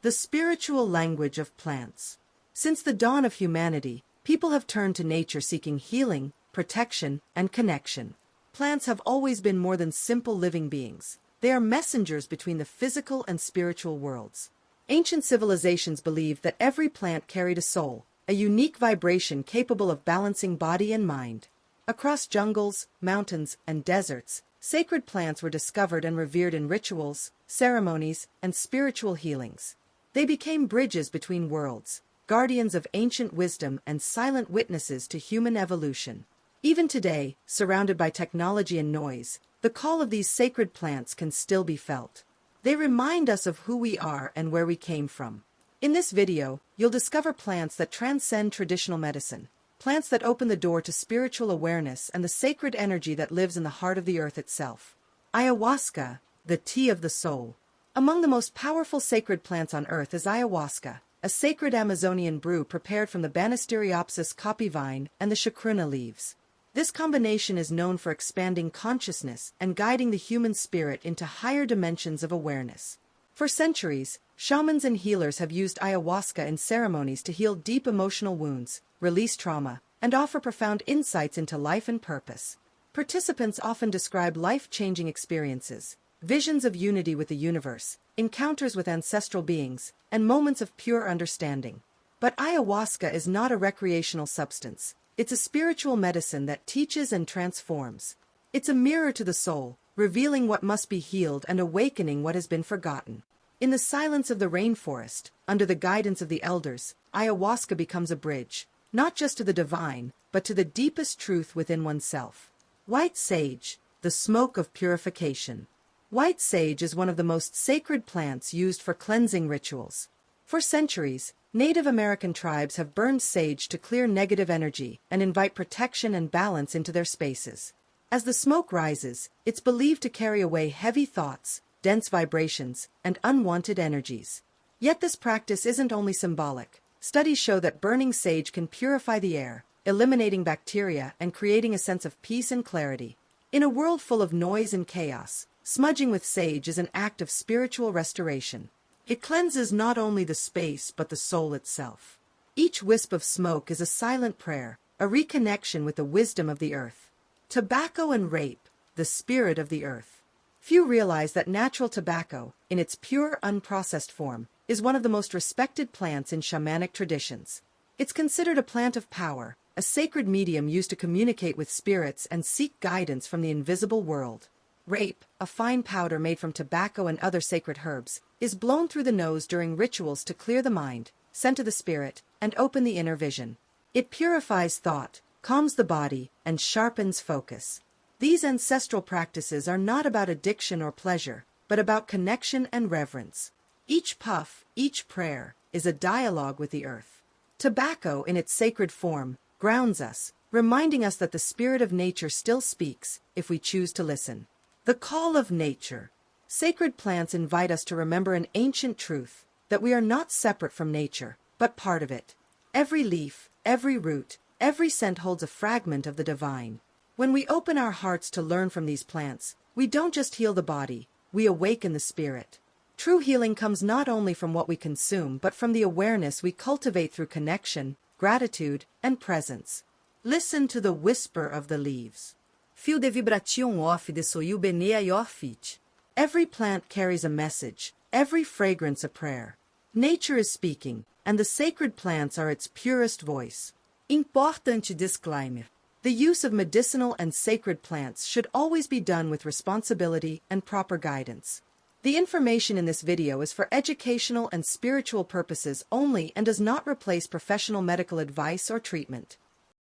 The spiritual language of plants. Since the dawn of humanity, people have turned to nature seeking healing, protection, and connection. Plants have always been more than simple living beings. They are messengers between the physical and spiritual worlds. Ancient civilizations believed that every plant carried a soul, a unique vibration capable of balancing body and mind. Across jungles, mountains, and deserts, sacred plants were discovered and revered in rituals, ceremonies, and spiritual healings. They became bridges between worlds, guardians of ancient wisdom and silent witnesses to human evolution. Even today, surrounded by technology and noise, the call of these sacred plants can still be felt. They remind us of who we are and where we came from. In this video, you'll discover plants that transcend traditional medicine, plants that open the door to spiritual awareness and the sacred energy that lives in the heart of the earth itself. Ayahuasca, the tea of the soul. Among the most powerful sacred plants on earth is ayahuasca, a sacred Amazonian brew prepared from the Banisteriopsis caapi vine and the chacruna leaves. This combination is known for expanding consciousness and guiding the human spirit into higher dimensions of awareness. For centuries, shamans and healers have used ayahuasca in ceremonies to heal deep emotional wounds, release trauma, and offer profound insights into life and purpose. Participants often describe life-changing experiences, visions of unity with the universe, encounters with ancestral beings, and moments of pure understanding. But ayahuasca is not a recreational substance. It's a spiritual medicine that teaches and transforms. It's a mirror to the soul, revealing what must be healed and awakening what has been forgotten. In the silence of the rainforest, under the guidance of the elders, ayahuasca becomes a bridge, not just to the divine, but to the deepest truth within oneself. White sage, the smoke of purification. White sage is one of the most sacred plants used for cleansing rituals. For centuries, Native American tribes have burned sage to clear negative energy and invite protection and balance into their spaces. As the smoke rises, it's believed to carry away heavy thoughts, dense vibrations, and unwanted energies. Yet this practice isn't only symbolic. Studies show that burning sage can purify the air, eliminating bacteria and creating a sense of peace and clarity. In a world full of noise and chaos, smudging with sage is an act of spiritual restoration. It cleanses not only the space but the soul itself. Each wisp of smoke is a silent prayer, a reconnection with the wisdom of the earth. Tobacco and rape, the spirit of the earth. Few realize that natural tobacco, in its pure, unprocessed form, is one of the most respected plants in shamanic traditions. It's considered a plant of power, a sacred medium used to communicate with spirits and seek guidance from the invisible world. Rape, a fine powder made from tobacco and other sacred herbs, is blown through the nose during rituals to clear the mind, center the spirit, and open the inner vision. It purifies thought, calms the body, and sharpens focus. These ancestral practices are not about addiction or pleasure, but about connection and reverence. Each puff, each prayer, is a dialogue with the earth. Tobacco, in its sacred form, grounds us, reminding us that the spirit of nature still speaks, if we choose to listen. The call of nature. Sacred plants invite us to remember an ancient truth, that we are not separate from nature, but part of it. Every leaf, every root, every scent holds a fragment of the divine. When we open our hearts to learn from these plants, we don't just heal the body, we awaken the spirit. True healing comes not only from what we consume, but from the awareness we cultivate through connection, gratitude, and presence. Listen to the whisper of the leaves. Fio de vibration off de soyou bene a yorfit. Every plant carries a message, every fragrance a prayer. Nature is speaking, and the sacred plants are its purest voice. Important disclaimer. The use of medicinal and sacred plants should always be done with responsibility and proper guidance. The information in this video is for educational and spiritual purposes only and does not replace professional medical advice or treatment.